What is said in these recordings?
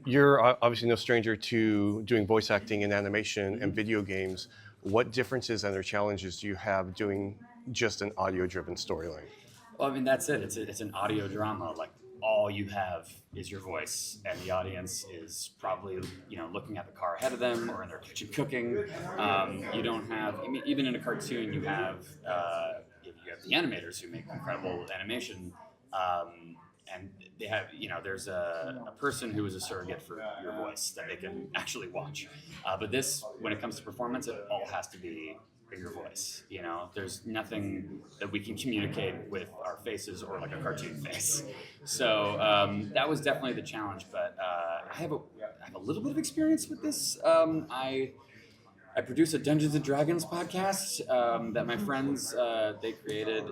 You're obviously no stranger to doing voice acting in animation and video games. What differences and or challenges do you have doing just an audio-driven storyline? Well, I mean, that's it. It's an audio drama. Like all you have is your voice, and the audience is probably looking at the car ahead of them or in their kitchen cooking. You don't have, I mean, even in a cartoon, you have the animators who make incredible animation. And they have, there's a person who is a surrogate for your voice that they can actually watch. But this, when it comes to performance, it all has to be your voice. There's nothing that we can communicate with our faces or like a cartoon face. So that was definitely the challenge. But I have a little bit of experience with this. I produce a Dungeons and Dragons podcast that my friends they created.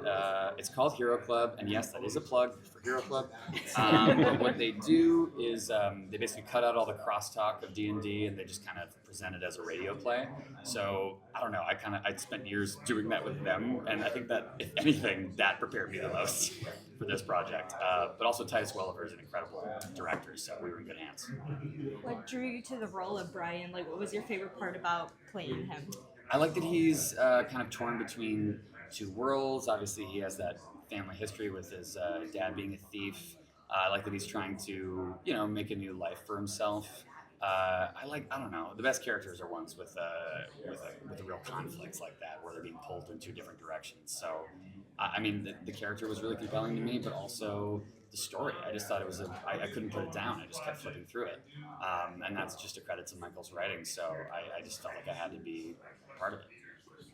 It's called Hero Club, and yes, that is a plug for Hero Club. But what they do is they basically cut out all the crosstalk of D&D, and they just kind of present it as a radio play. So I don't know. I spent years doing that with them, and I think that if anything, that prepared me the most for this project. But also Titus Welliver is an incredible director, so we were in good hands. What drew you to the role of Brian? Like, what was your favorite part about playing him? I like that he's kind of torn between two worlds. Obviously, he has that family history with his dad being a thief. I like that he's trying to, make a new life for himself. I don't know, the best characters are ones with a real conflict like that, where they're being pulled in two different directions. So, I mean, the character was really compelling to me, but also the story. I just thought I couldn't put it down. I just kept flipping through it. And that's just a credit to Michael's writing. So I just felt like I had to be part of it.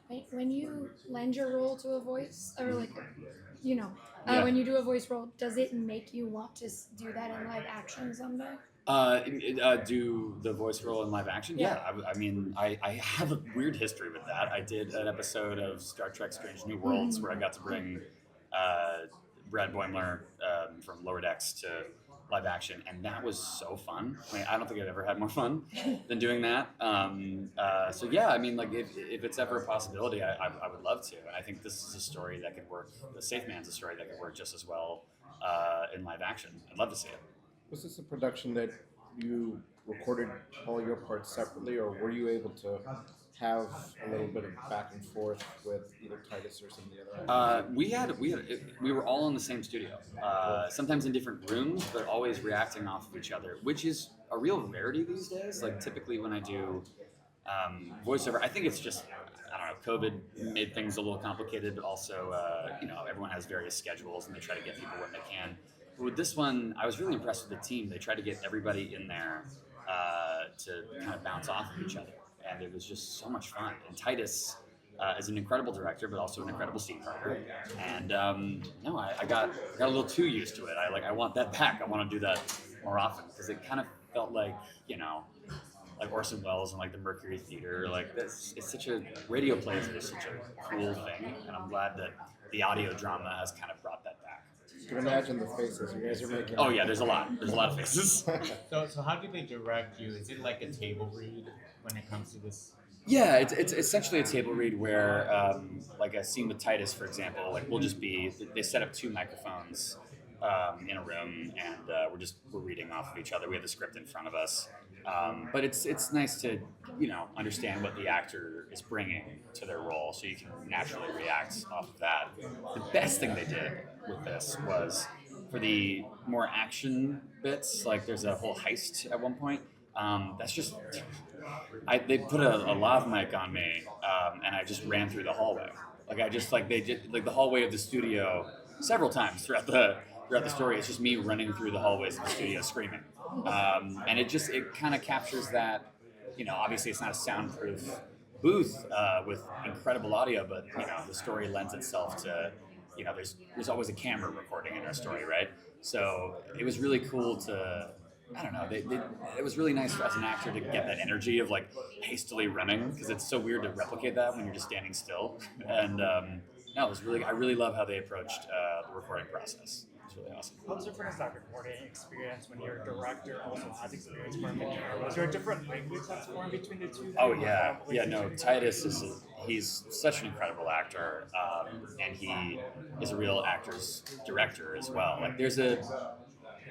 Right? When you lend your role to a voice, or like, Yeah. when you do a voice role, does it make you want to do that in live action someday? Do the voice role in live action? Yeah, I mean, I have a weird history with that. I did an episode of Star Trek Strange New Worlds where I got to bring Brad Boimler from Lower Decks to live action, and that was so fun. I mean, I don't think I've ever had more fun than doing that. So yeah, I mean, like if it's ever a possibility, I would love to. And I think this is a story that could work. The Safe Man's a story that could work just as well in live action. I'd love to see it. Was this a production that you recorded all your parts separately, or were you able to have a little bit of back and forth with either Titus or some of the other actors? We were all in the same studio, sometimes in different rooms, but always reacting off of each other, which is a real rarity these days. Like typically when I do voiceover, I think it's just, I don't know, COVID made things a little complicated, but also everyone has various schedules and they try to get people when they can. But with this one, I was really impressed with the team. They tried to get everybody in there to kind of bounce off of each other, and it was just so much fun. And Titus is an incredible director, but also an incredible scene partner. And I got a little too used to it. I want that back. I want to do that more often because it kind of felt like like Orson Welles and like the Mercury Theater. Like it's such a radio plays are such a cool thing, and I'm glad that the audio drama has kind of brought that back. You can imagine the faces you guys are making. Oh yeah, there's a lot of faces. So how do they direct you? Is it like a table read when it comes to this? Yeah, it's essentially a table read where, like a scene with Titus, for example, like they set up two microphones in a room, and we're reading off of each other. We have the script in front of us, but it's nice to understand what the actor is bringing to their role, so you can naturally react off of that. The best thing they did with this was for the more action bits. Like there's a whole heist at one point. That's just they put a lav mic on me, and I just ran through the hallway. They did the hallway of the studio several times throughout the story. It's just me running through the hallways of the studio screaming, and it kind of captures that. Obviously it's not a soundproof booth with incredible audio, but the story lends itself to there's always a camera recording in our story, right? So it was really cool to. I don't know. It was really nice as an actor to get that energy of like hastily running, because it's so weird to replicate that when you're just standing still. And it was really. I really love how they approached the recording process. It's really awesome. How different is that recording experience when your director also has experience working? Was there a different language that's formed between the two? Oh yeah. No. Titus he's such an incredible actor, and he is a real actor's director as well. Like there's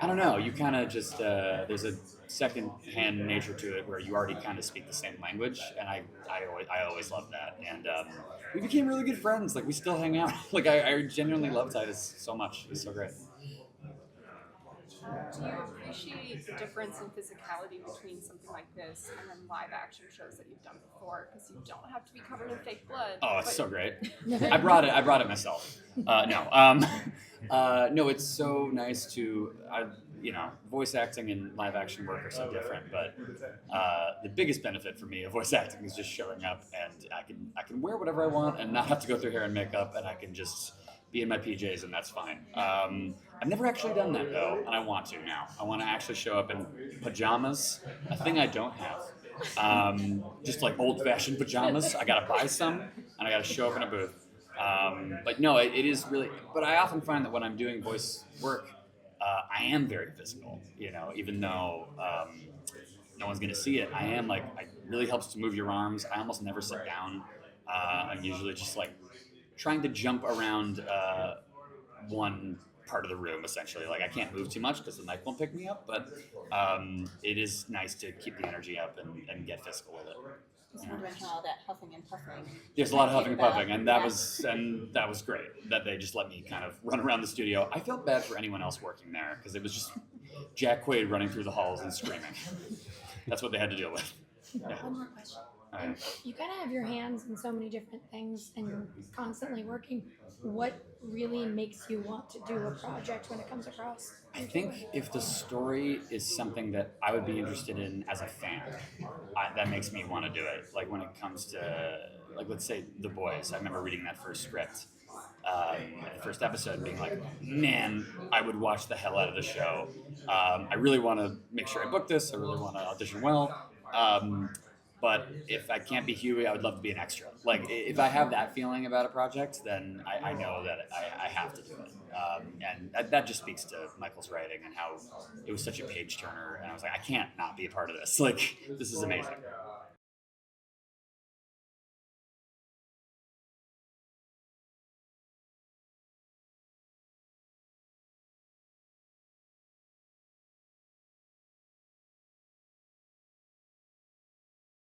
I don't know. You kind of just there's a second-hand nature to it where you already kind of speak the same language, and I always loved that. And we became really good friends. Like we still hang out. Like I genuinely love Titus so much. He's so great. Do you appreciate the difference in physicality between something like this and then live action shows that you've done before? Because you don't have to be covered in fake blood. Oh, it's but- so great. I brought it myself. No, it's so nice to, voice acting and live action work are so different. But the biggest benefit for me of voice acting is just showing up, and I can wear whatever I want and not have to go through hair and makeup, and I can just be in my PJs, and that's fine. I've never actually done that though, and I want to now. I want to actually show up in pajamas, a thing I don't have. Just like old-fashioned pajamas. I gotta buy some, and I gotta show up in a booth. But no, it is really. But I often find that when I'm doing voice work, I am very physical. Even though no one's gonna see it, I am like. It really helps to move your arms. I almost never sit down. I'm usually just like trying to jump around one part of the room, essentially. Like I can't move too much because the mic won't pick me up, but it is nice to keep the energy up and get physical with it. I was wondering how that huffing and puffing. There's a lot of huffing and puffing, and that Yeah. was great that they just let me kind of run around the studio. I felt bad for anyone else working there because it was just Jack Quaid running through the halls and screaming. That's what they had to deal with. Yeah. One more question. All right. You kind of have your hands in so many different things and you're constantly working. What really makes you want to do a project when it comes across? I think if the story is something that I would be interested in as a fan, that makes me want to do it. Like when it comes to, like let's say The Boys, I remember reading that first script, the first episode, being like, man, I would watch the hell out of the show. I really want to make sure I book this. I really want to audition well. But if I can't be Huey, I would love to be an extra. Like, if I have that feeling about a project, then I know that I have to do it. And that just speaks to Michael's writing and how it was such a page turner. And I was like, I can't not be a part of this. Like, this is amazing.